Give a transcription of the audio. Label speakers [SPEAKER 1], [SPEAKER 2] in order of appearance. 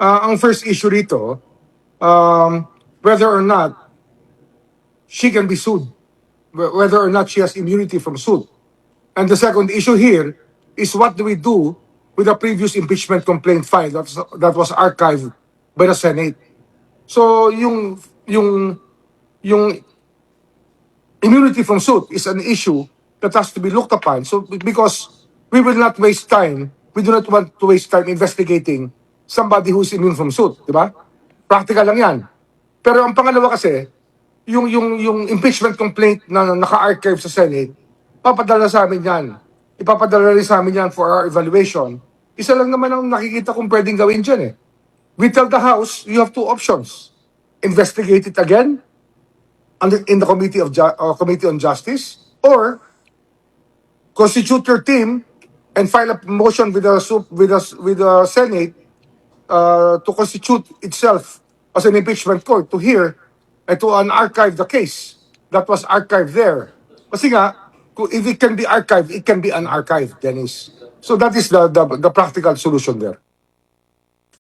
[SPEAKER 1] Ang first issue rito, whether or not she can be sued, whether or not she has immunity from suit. And the second issue here is what do we do with the previous impeachment complaint file that was archived by the Senate. So yung immunity from suit is an issue that has to be looked upon. So because we will not waste time, we do not want to waste time investigating somebody who's immune from suit, di ba? Practical lang yan. Pero ang pangalawa kasi, yung impeachment complaint na naka-archive sa Senate, papadala sa amin yan. Ipapadala rin sa amin yan for our evaluation. Isa lang naman ang nakikita kong pwedeng gawin dyan eh. We tell the House, you have two options. Investigate it again in the Committee on Justice, or constitute your team and file a motion with the Senate to constitute itself as an impeachment court to hear and to unarchive the case that was archived there. Kasi nga, if it can be archived, it can be unarchived, Dennis. So that is the practical solution there.